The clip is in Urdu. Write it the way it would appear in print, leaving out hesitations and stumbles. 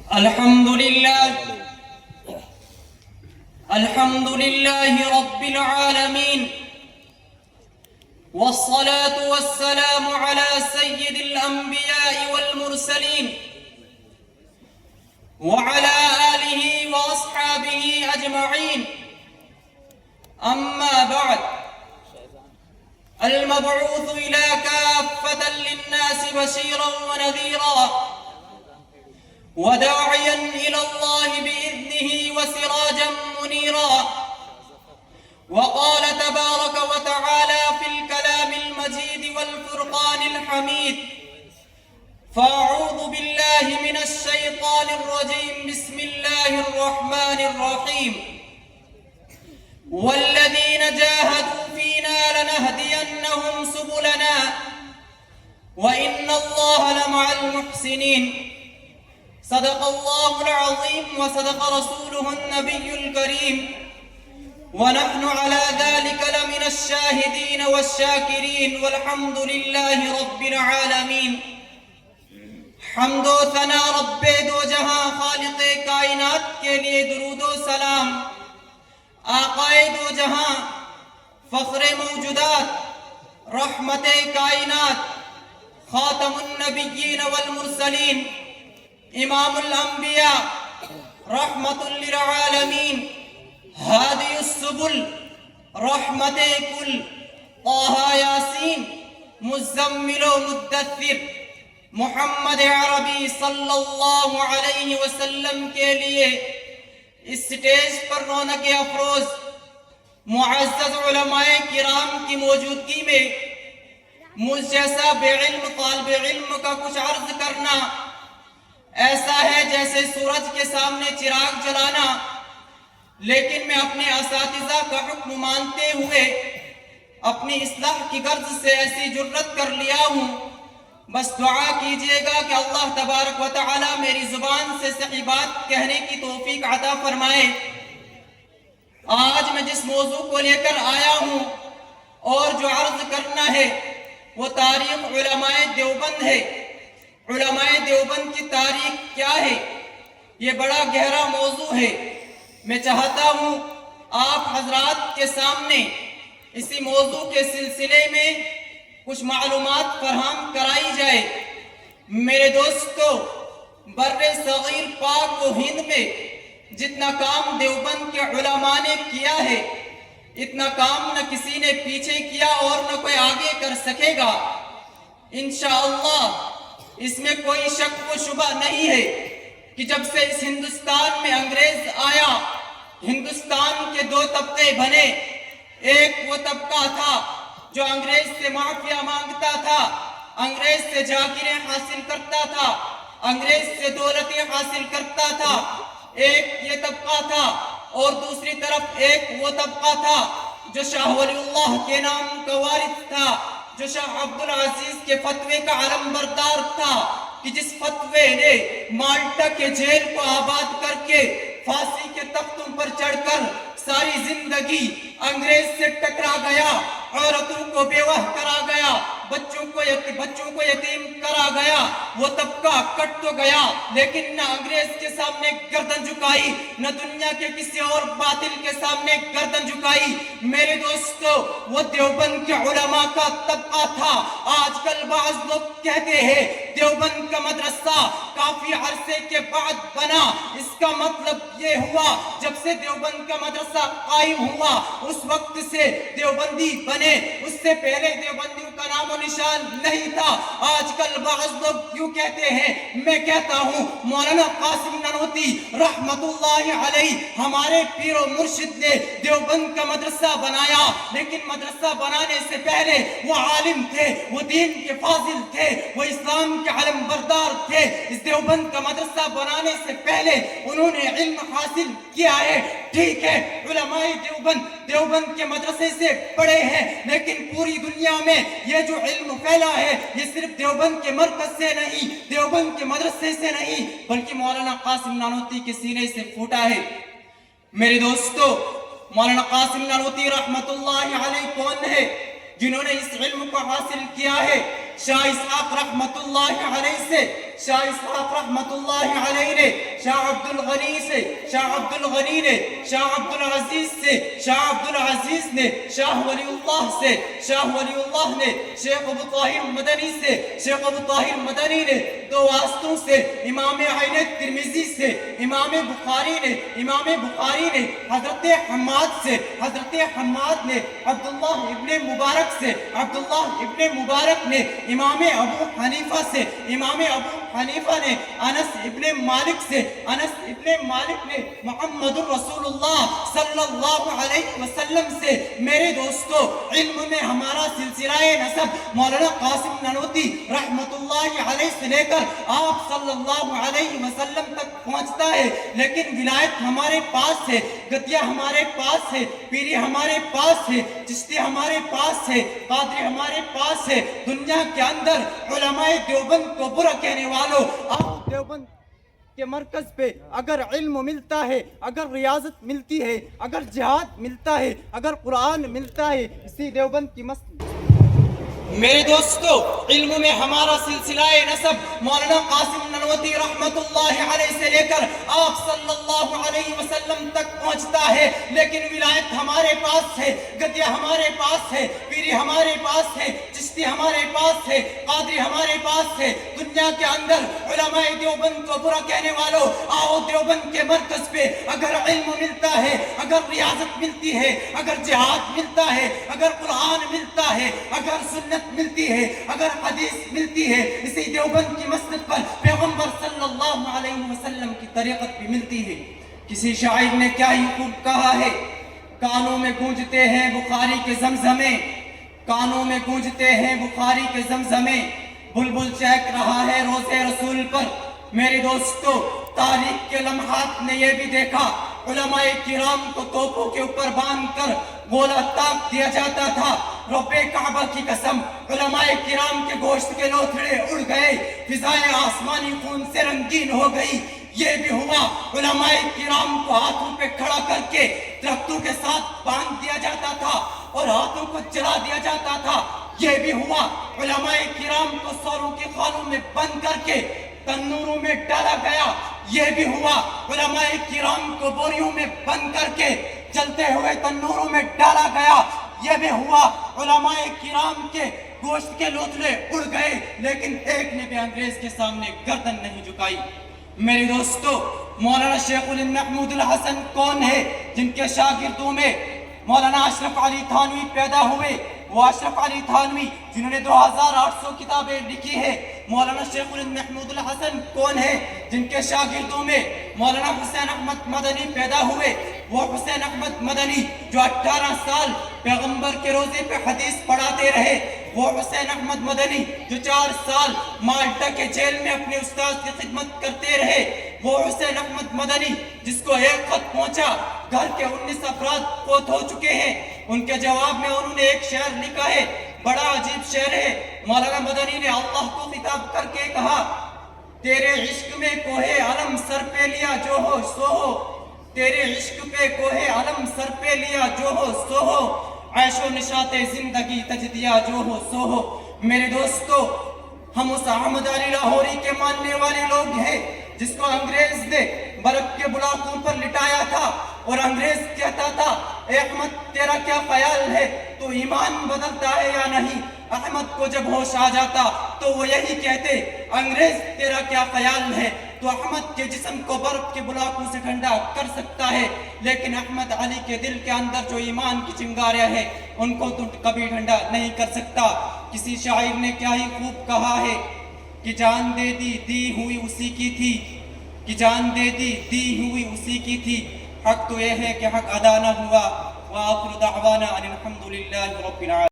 الحمد لله رب العالمين، والصلاة والسلام على سيد الأنبياء والمرسلين وعلى آله وأصحابه أجمعين. أما بعد، المبعوث إلى كافة للناس بشيرا ونذيرا وداعيا إلى الله بإذنه وسراجا منيرا. وقال تبارك وتعالى في الكلام المجيد والفرقان الحميد: فأعوذ بالله من الشيطان الرجيم، بسم الله الرحمن الرحيم: والذين جاهدوا فينا لنهدينهم سبلنا وإن الله لمع المحسنين. صدق الله العظيم وصدق رسوله النبي الكريم، ونحن على ذلك لمن الشاهدين والشاكرين، والحمد لله رب العالمین. حمد و ثنا رب دو جہاں خالق کائنات کے لیے درود و سلام. آقائے دو جہاں، فخر موجودات، رحمت کائنات، خاتم النبیین والمرسلین، امام الانبیاء، رحمت للعالمین، ہادی السبل، رحمت کل، طٰہٰ یاسین، مزمل و مدثر، محمد عربی صلی اللہ علیہ وسلم کے لیے اس سٹیج پر رونق افروز معزز علماء کرام کی موجودگی میں مجھ جیسا بے علم طالب علم کا کچھ عرض کرنا ایسا ہے جیسے سورج کے سامنے چراغ جلانا. لیکن میں اپنے اساتذہ کا حکم مانتے ہوئے اپنی اصلاح کی غرض سے ایسی جرت کر لیا ہوں. بس دعا کیجئے گا کہ اللہ تبارک و تعالی میری زبان سے صحیح بات کہنے کی توفیق عطا فرمائے. آج میں جس موضوع کو لے کر آیا ہوں اور جو عرض کرنا ہے وہ تاریخ علماء دیوبند ہے. علماء دیوبند کی تاریخ کیا ہے؟ یہ بڑا گہرا موضوع ہے. میں چاہتا ہوں آپ حضرات کے سامنے اسی موضوع کے سلسلے میں کچھ معلومات فراہم کرائی جائے. میرے دوستو، بر صغیر پاک و ہند میں جتنا کام دیوبند کے علماء نے کیا ہے اتنا کام نہ کسی نے پیچھے کیا اور نہ کوئی آگے کر سکے گا انشاءاللہ. اس میں کوئی شک و شبہ نہیں ہے کہ جب سے اس ہندوستان میں انگریز آیا، ہندوستان کے دو طبقے بنے. ایک وہ طبقہ تھا جو انگریز سے معافیہ مانگتا تھا، انگریز سے جاگیریں حاصل کرتا تھا، انگریز سے دولتیں حاصل کرتا تھا. ایک یہ طبقہ تھا، اور دوسری طرف ایک وہ طبقہ تھا جو شاہ ولی اللہ کے نام کا وارث تھا، جو شاہ عبدالعزیز کے فتوے کا علم بردار تھا، کہ جس فتوے نے مالٹا کے جیل کو آباد کر کے پھانسی کے تختوں پر چڑھ کر ساری زندگی انگریز سے ٹکرا گیا، عورتوں کو بیوہ کرا گیا، بچوں کو یتیم کرا گیا. وہ طبقہ کٹ تو گیا لیکن نہ انگریز کے سامنے گردن جھکائی، نہ دنیا کے کسی اور باطل کے سامنے گردن جھکائی. میرے دوستو، وہ دیوبند کے علماء کا طبقہ تھا. آج کل بعض لوگ کہتے ہیں دیوبند کا مدرسہ کافی عرصے کے بعد بنا. اس کا مطلب یہ ہوا جب سے دیوبند کا مدرسہ قائم ہوا اس وقت سے دیوبندی بنے، اس سے پہلے دیوبندیوں کا نام و نشان نہیں تھا. آج کل بعض لوگ کیوں کہتے ہیں، میں کہتا ہوں مولانا قاسم نانوتوی رحمت اللہ علیہ ہمارے پیر و مرشد نے دیوبند کا مدرسہ بنایا. لیکن مدرسہ بنانے سے پہلے وہ عالم تھے، وہ دین کے فاضل تھے، وہ اسلام کے علم بردار تھے. اس دیوبند کا مدرسہ بنانے سے پہلے انہوں نے علم حاصل کیا ہے. ٹھیک ہے، علماء دیوبند کے مدرسے سے پڑھے ہیں، لیکن پوری دنیا میں یہ جو علم پھیلا ہے یہ صرف دیوبند کے مرکز سے نہیں، دیوبند کے مدرسے سے نہیں، بلکہ مولانا قاسم نانوتوی کے سینے سے پھوٹا ہے. میرے دوستو، مولانا قاسم نانوتوی رحمت اللہ علیہ کون ہے؟ جنہوں نے اس علم کو حاصل کیا ہے. شاہ اسحاق رحمت اللہ علیہ سے شاہ اسحاق رحمت اللہ علیہ نے شاہ عبد الغنی سے، شاہ عبد الغنی نے شاہ عبد العزیز سے، شاہ عبد العزیز نے شاہ ولی اللہ سے، شاہ ولی اللہ نے شیخ ابو طاہر مدنی سے، شیخ ابو طاہر مدنی نے دو واسطوں سے امام عین ترمذی سے، امام بخاری نے حضرت حماد سے، حضرت حماد نے عبداللہ ابن مبارک سے، عبداللہ ابن مبارک نے امام ابو حنیفہ سے، امام ابو حنیفہ نے انس ابن مالک سے، انس ابن مالک نے محمد رسول اللہ صلی اللہ علیہ وسلم سے۔ میرے دوستو، علم میں ہمارا سلسلہ نسب مولانا قاسم نانوتوی رحمت اللہ علیہ سے لے کر آپ صلی اللہ علیہ وسلم تک پہنچتا ہے، لیکن ولایت ہمارے پاس ہے، گتیا ہمارے پاس ہے، پیری ہمارے پاس ہے، چشتی ہمارے پاس ہے، قادری ہمارے پاس ہے۔ دنیا کے اندر علماء دیوبند کو برا کہنے والوں، آپ دیوبند کے مرکز پہ اگر علم ملتا ہے، اگر ریاضت ملتی ہے، اگر جہاد ملتا ہے، اگر قرآن ملتا ہے، اسی دیوبند کی مسجد۔ میرے دوستو، علم میں ہمارا سلسلہ نسب مولانا قاسم نانوتوی رحمت اللہ علیہ سے لے کر آپ صلی اللہ علیہ وسلم تک پہنچتا ہے، لیکن ولایت ہمارے پاس ہے، گدیا ہمارے پاس ہے، پیری ہمارے پاس ہے، چشتی ہمارے پاس ہے، قادری ہمارے پاس ہے۔ دنیا کے اندر علماء دیوبند کو برا کہنے والوں، آؤ دیوبند کے مرکز پہ اگر علم ملتا ہے، اگر ریاضت ملتی ہے، اگر جہاد ملتا ہے، اگر قرآن ملتا ہے، اگر سنت ملتی ہے، اگر حدیث ملتی ہے، اسی دیوبند کی مسجد پر پیغمبر صلی اللہ علیہ وسلم کی طریقت بھی ملتی ہے۔ کسی شاعر نے کیا ہی خوب کہا ہے، کانوں میں گونجتے ہیں بخاری کے زمزمے، کانوں میں گونجتے ہیں بخاری کے زمزمے، بلبل چہک رہا ہے روزے رسول پر۔ میرے دوستو، تاریخ کے لمحات نے یہ بھی دیکھا، علماء کرام کو توپوں کے اوپر باندھ کر گولا تاک دیا جاتا تھا۔ رب کعبہ کی قسم، علماء کرام کے گوشت کے لوتھڑے اڑ گئے، فضائیں آسمانی خون سے رنگین ہو گئی۔ یہ بھی ہوا، علماء کرام کو ہاتھوں پہ کھڑا کر کے درختوں کے ساتھ باندھ دیا جاتا تھا اور ہاتھوں کو جلا دیا جاتا تھا۔ یہ بھی ہوا، علماء کرام کو سوروں کے خانوں میں بند کر کے تنوروں میں ڈالا گیا۔ یہ بھی ہوا، علماء کرام کو بوریوں میں بند کر کے چلتے ہوئے تنوروں میں ڈالا گیا۔ یہ بھی ہوا، علماء کرام کے گوشت کے لوتھڑے اڑ گئے، لیکن ایک نے بھی انگریز کے سامنے گردن نہیں جھکائی۔ میرے دوستو، مولانا شیخ الہند محمود الحسن کون ہے جن کے شاگردوں میں مولانا اشرف علی تھانوی پیدا ہوئے؟ وہ اشرف علی تھانوی جنہوں نے 2800 کتابیں لکھی ہے۔ مولانا شیخ الہند محمود الحسن کون ہے جن کے شاگردوں میں مولانا حسین احمد مدنی پیدا ہوئے؟ وہ حسین احمد مدنی جو 18 سال پیغمبر کے روزے پہ حدیث پڑھاتے رہے، وہ حسین احمد مدنی جو 4 سال مالٹا کے جیل میں اپنے استاد کی خدمت کرتے رہے، وہ حسین احمد مدنی جس کو ایک خط پہنچا، گھر کے 19 افراد فوت ہو چکے ہیں، ان کے جواب میں انہوں نے ایک شعر لکھا ہے، بڑا عجیب شعر ہے۔ مولانا مدنی نے اللہ کو خطاب کر کے کہا، تیرے عشق میں کوہ علم سر پہ لیا جو ہو سو ہو، تیرے عشق پہ کوہ علم سر پہ لیا جو ہو سو ہو، عیش و نشاط زندگی تج دیا جو ہو سو ہو۔ میرے دوستو، ہم اس احمد علی لاہوری کے ماننے والے لوگ ہیں جس کو انگریز نے برف کے بلاکوں پر لٹایا تھا، اور انگریز کہتا تھا، اے احمد تیرا کیا خیال ہے، تو ایمان بدلتا ہے یا نہیں؟ احمد کو جب ہوش آ جاتا تو وہ یہی کہتے، انگریز تیرا کیا خیال ہے، تو احمد کے جسم کو برف کے بلاکوں سے ٹھنڈا کر سکتا ہے، لیکن احمد علی کے دل کے اندر جو ایمان کی چنگاریاں ہیں ان کو تو کبھی ٹھنڈا نہیں کر سکتا۔ کسی شاعر نے کیا ہی خوب کہا ہے کہ جان دے دی دی ہوئی اسی کی تھی، کہ جان دے دی دی ہوئی اسی کی تھی، حق تو یہ ہے کہ حق ادا نہ ہوا۔ وآخر دعوانا ان الحمد للہ رب العالمین۔